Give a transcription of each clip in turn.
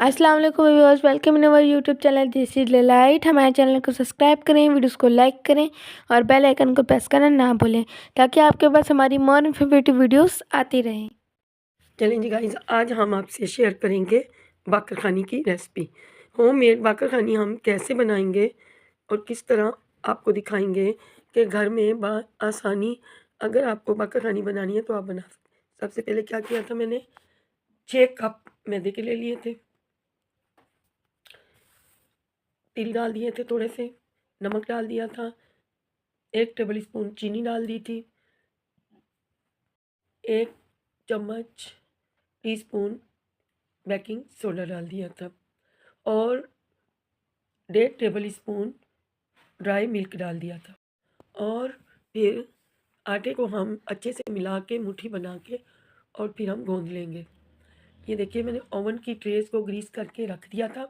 अस्सलाम वालेकुम viewers, welcome in our YouTube channel this is light. हमारे चैनल को सब्सक्राइब करें, वीडियोस को लाइक करें और बेल आइकन को प्रेस करना ना भूलें ताकि आपके पास हमारी मोर इन्फॉर्मेटिव वीडियोस आती रहें। चलें जी गाइस, आज हम आपसे शेयर करेंगे बाकरखानी की रेसिपी। होममेड बाकरखानी हम कैसे बनाएंगे और किस तरह आपको दिखाएंगे कि घर में आसानी अगर आपको बाकरखानी बनानी है तो आप बना सकते। सबसे पहले क्या किया था, मैंने 6 कप मैदे के ले लिए थे, तिल डाल दिए थे, थोड़े से नमक डाल दिया था, 1 टेबल स्पून चीनी डाल दी थी, 1 चम्मच टीस्पून बेकिंग सोडा डाल दिया था और 1.5 टेबल स्पून ड्राई मिल्क डाल दिया था। और फिर आटे को हम अच्छे से मिला के मुट्ठी बना के और फिर हम गूंद लेंगे। ये देखिए, मैंने ओवन की ट्रेस को ग्रीस करके रख दिया था।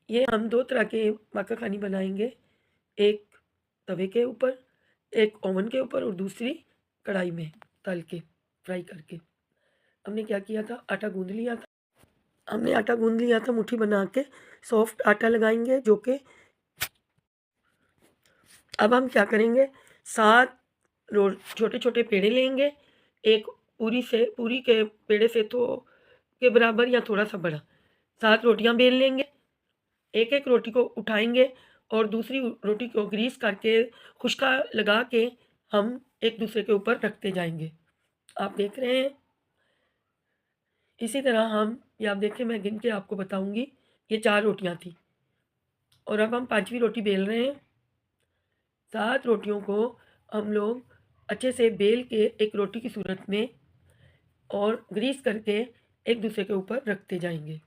ये हम 2 तरह के बाकरखानी बनाएंगे, एक तवे के ऊपर, एक ओवन के ऊपर और दूसरी कढ़ाई में तल के फ्राई करके। हमने क्या किया था, आटा गूंद लिया था। हमने आटा गूंद लिया था मुट्ठी बना के, सॉफ्ट आटा लगाएंगे जो कि अब हम क्या करेंगे, 7 छोटे छोटे पेड़े लेंगे, एक पूरी के पेड़े से तो के बराबर या थोड़ा सा बड़ा 7 रोटियां बेल लेंगे। एक एक रोटी को उठाएंगे और दूसरी रोटी को ग्रीस करके खुशका लगा के हम एक दूसरे के ऊपर रखते जाएंगे। आप देख रहे हैं, इसी तरह हम ये आप देखिए, मैं गिन के आपको बताऊंगी। ये 4 रोटियां थी और अब हम 5वीं रोटी बेल रहे हैं। 7 रोटियों को हम लोग अच्छे से बेल के एक रोटी की सूरत में और ग्रीस करके एक दूसरे के ऊपर रखते जाएंगे,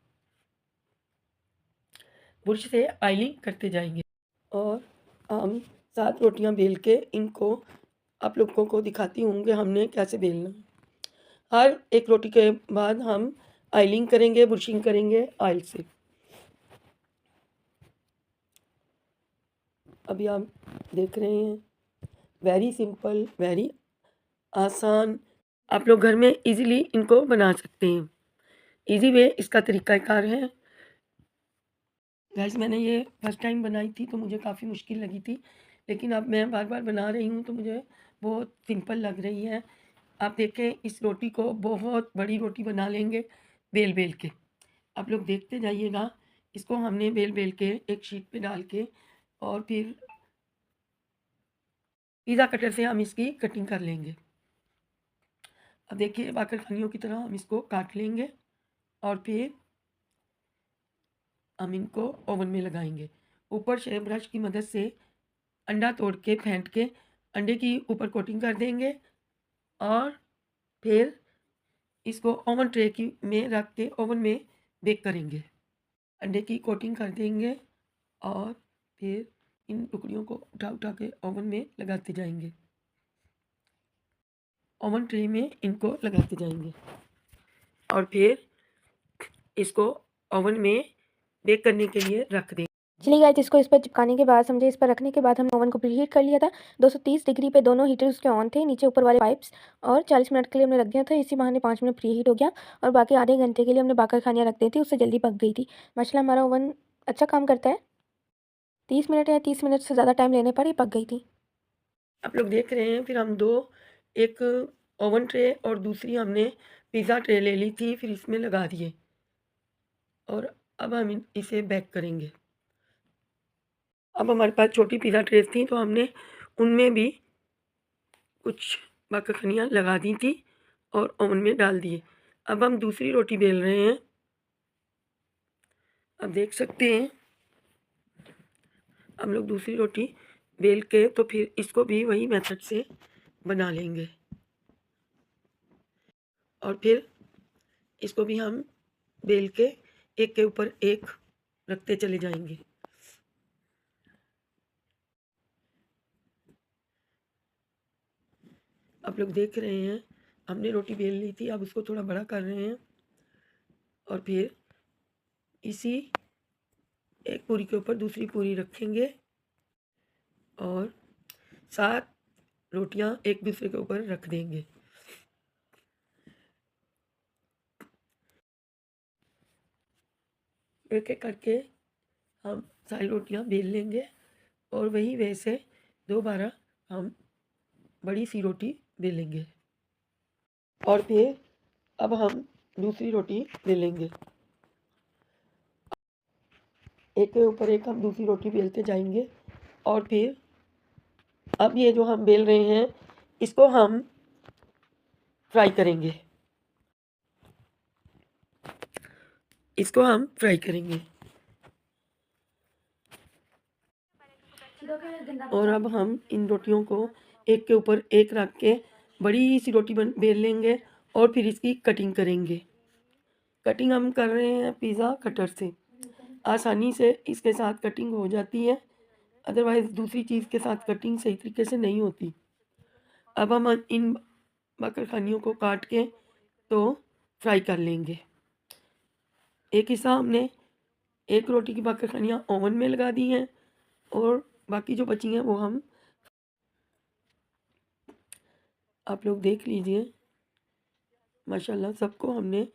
बुर्श से आयलिंग करते जाएंगे। और हम 7 रोटियां बेल के इनको आप लोगों को दिखाती हूँ कि हमने कैसे बेलना। हर एक रोटी के बाद हम आयलिंग करेंगे, बुर्शिंग करेंगे ऑयल से। अभी आप देख रहे हैं, वेरी सिंपल, वेरी आसान, आप लोग घर में इजीली इनको बना सकते हैं। इजी वे इसका तरीक़ाकार है। गाइस, मैंने ये फर्स्ट टाइम बनाई थी तो मुझे काफ़ी मुश्किल लगी थी, लेकिन अब मैं बार बार बना रही हूँ तो मुझे बहुत सिंपल लग रही है। आप देखें, इस रोटी को बहुत बड़ी रोटी बना लेंगे बेल बेल के। आप लोग देखते जाइएगा, इसको हमने बेल बेल के एक शीट पे डाल के और फिर पिज़्ज़ा कटर से हम इसकी कटिंग कर लेंगे। अब देखिए, बाकरखानियों की तरह हम इसको काट लेंगे और फिर हम इनको ओवन में लगाएंगे। ऊपर से ब्रश की मदद से अंडा तोड़ के फेंट के अंडे की ऊपर कोटिंग कर देंगे और फिर इसको ओवन ट्रे की में रख के ओवन में बेक करेंगे। अंडे की कोटिंग कर देंगे और फिर इन टुकड़ियों को उठा उठा के ओवन में लगाते जाएंगे, ओवन ट्रे में इनको लगाते जाएंगे और फिर इसको ओवन में बेक करने के लिए रख दें। चलिए गाइस, इसको इस पर चिपकाने के बाद समझे, इस पर रखने के बाद हमने ओवन को प्रीहीट कर लिया था। 230 डिग्री पे दोनों हीटर उसके ऑन थे, नीचे ऊपर वाले पाइप्स, और 40 मिनट के लिए हमने रख दिया था। इसी बहाने 5 मिनट प्रीहीट हो गया और बाकी आधे घंटे के लिए हमने बाकरखानियाँ रख दी थी, उससे जल्दी पक गई थी। माशाल्लाह हमारा ओवन अच्छा काम करता है। 30 मिनट या 30 मिनट से ज़्यादा टाइम लेने पर ये पक गई थी। आप लोग देख रहे हैं, फिर हम एक ओवन ट्रे और दूसरी हमने पिज़्ज़ा ट्रे ले ली थी, फिर इसमें लगा दिए और अब हम इसे बेक करेंगे। अब हमारे पास छोटी पिज़्ज़ा ट्रेस थी तो हमने उनमें भी कुछ बाकरखानियाँ लगा दी थी और ओवन में डाल दिए। अब हम दूसरी रोटी बेल रहे हैं। अब देख सकते हैं, हम लोग दूसरी रोटी बेल के तो फिर इसको भी वही मेथड से बना लेंगे और फिर इसको भी हम बेल के एक के ऊपर एक रखते चले जाएंगे। आप लोग देख रहे हैं, हमने रोटी बेल ली थी, अब उसको थोड़ा बड़ा कर रहे हैं और फिर इसी एक पूरी के ऊपर दूसरी पूरी रखेंगे और 7 रोटियां एक दूसरे के ऊपर रख देंगे। एक एक करके हम सारी रोटियां बेल लेंगे और वही वे से दोबारा हम बड़ी सी रोटी बेलेंगे और फिर अब हम दूसरी रोटी बेलेंगे। एक के ऊपर एक हम दूसरी रोटी बेलते जाएंगे और फिर अब ये जो हम बेल रहे हैं इसको हम फ्राई करेंगे। इसको हम फ्राई करेंगे और अब हम इन रोटियों को एक के ऊपर एक रख के बड़ी सी रोटी बेल लेंगे और फिर इसकी कटिंग करेंगे। कटिंग हम कर रहे हैं पिज़्ज़ा कटर से, आसानी से इसके साथ कटिंग हो जाती है, अदरवाइज़ दूसरी चीज़ के साथ कटिंग सही तरीके से नहीं होती। अब हम इन बाकरखानियों को काट के तो फ्राई कर लेंगे। एक हिस्सा हमने एक रोटी की बाकरखानियाँ ओवन में लगा दी हैं और बाकी जो बची हैं वो हम आप लोग देख लीजिए। माशाल्लाह सबको हमने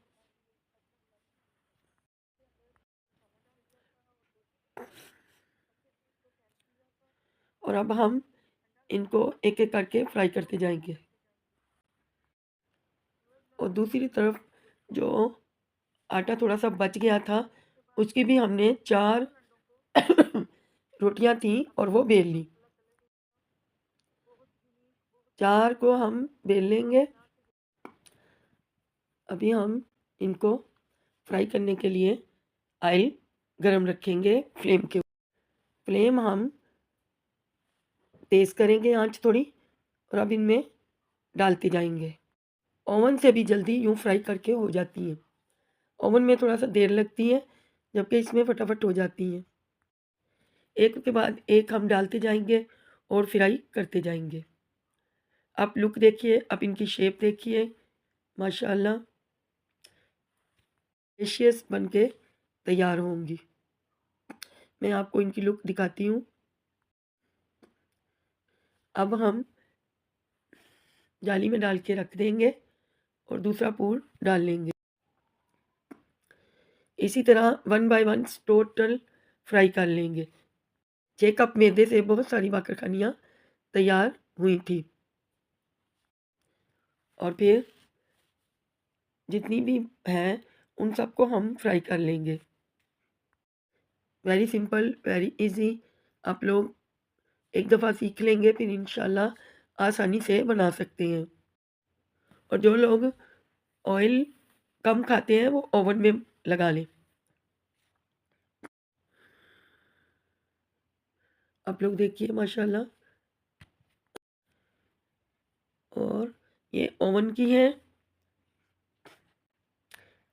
और अब हम इनको एक एक करके फ्राई करते जाएंगे और दूसरी तरफ जो आटा थोड़ा सा बच गया था उसकी भी हमने 4 रोटियां थी और वो बेल ली। 4 को हम बेल लेंगे। अभी हम इनको फ्राई करने के लिए ऑयल गरम रखेंगे फ्लेम के। फ्लेम हम तेज़ करेंगे आंच थोड़ी और अब इनमें डालते जाएंगे। ओवन से भी जल्दी यूँ फ्राई करके हो जाती हैं। ओवन में थोड़ा सा देर लगती है जबकि इसमें फटाफट हो जाती हैं। एक के बाद एक हम डालते जाएंगे और फ्राई करते जाएंगे। आप लुक देखिए, आप इनकी शेप देखिए, माशाल्लाह डिलीशियस बन के तैयार होंगी। मैं आपको इनकी लुक दिखाती हूँ। अब हम जाली में डाल के रख देंगे और दूसरा पूर डाल लेंगे। इसी तरह 1 बाय 1 टोटल फ्राई कर लेंगे। 6 कप मैदे से बहुत सारी बाकरखानियाँ तैयार हुई थी और फिर जितनी भी हैं उन सबको हम फ्राई कर लेंगे। Very simple, very easy. आप लोग एक दफ़ा सीख लेंगे फिर इंशाल्लाह आसानी से बना सकते हैं। और जो लोग ऑयल कम खाते हैं वो ओवन में लगा लें। आप लोग देखिए माशाल्लाह। और ये ओवन की है,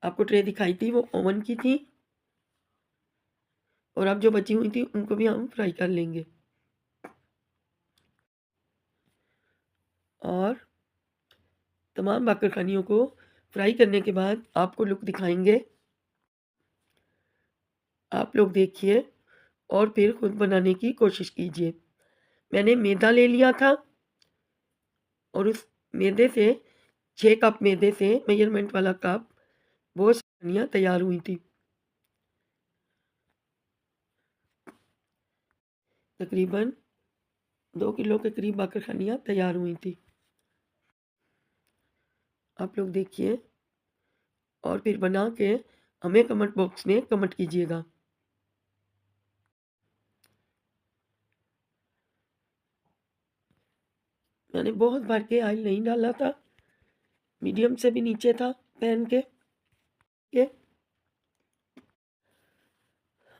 आपको ट्रे दिखाई थी वो ओवन की थी और अब जो बची हुई थी उनको भी हम फ्राई कर लेंगे। और तमाम बाकरखानियों को फ्राई करने के बाद आपको लुक दिखाएंगे। आप लोग देखिए और फिर खुद बनाने की कोशिश कीजिए। मैंने मैदा ले लिया था और उस मैदे से 6 कप मैदे से मेजरमेंट वाला कप बहुत सारी तैयार हुई थी। तकरीबन 2 किलो के करीब बाकरखानियाँ तैयार हुई थी। आप लोग देखिए और फिर बना के हमें कमेंट बॉक्स में कमेंट कीजिएगा। मैंने बहुत भर के ऑयल नहीं डाला था, मीडियम से भी नीचे था पैन के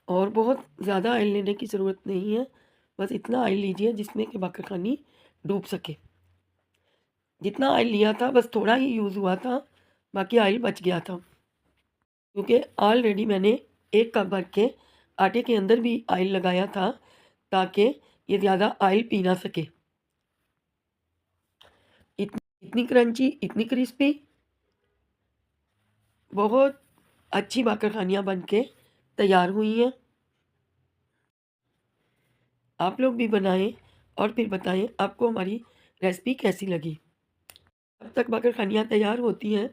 और बहुत ज़्यादा ऑयल लेने की ज़रूरत नहीं है, बस इतना ऑयल लीजिए जिसमें कि बाकरखानी डूब सके। जितना ऑयल लिया था बस थोड़ा ही यूज़ हुआ था, बाकी ऑयल बच गया था क्योंकि ऑलरेडी मैंने 1 कप भर के आटे के अंदर भी ऑयल लगाया था ताकि ये ज़्यादा ऑयल पी ना सके। इतनी क्रंची, इतनी क्रिस्पी, बहुत अच्छी बाकरखानियाँ बन के तैयार हुई हैं। आप लोग भी बनाएं और फिर बताएं आपको हमारी रेसिपी कैसी लगी। अब तक बाकरखानियाँ तैयार होती हैं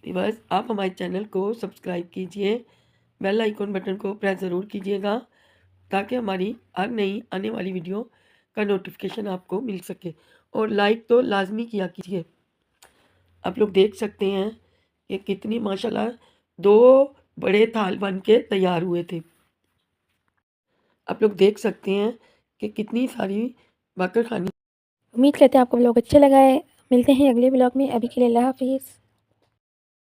बस आप हमारे चैनल को सब्सक्राइब कीजिए, बेल आइकॉन बटन को प्रेस ज़रूर कीजिएगा ताकि हमारी हर नई आने वाली वीडियो का नोटिफिकेशन आपको मिल सके। और लाइक तो लाजमी किया कीजिए। आप लोग देख सकते हैं कि कितनी माशाल्लाह 2 बड़े थाल बन के तैयार हुए थे। आप लोग देख सकते हैं कि कितनी सारी बाकरखानी। उम्मीद करते हैं आपको व्लॉग अच्छा लगा है। मिलते हैं अगले व्लॉग में। अभी के लिए अल्लाह हाफ़िज़।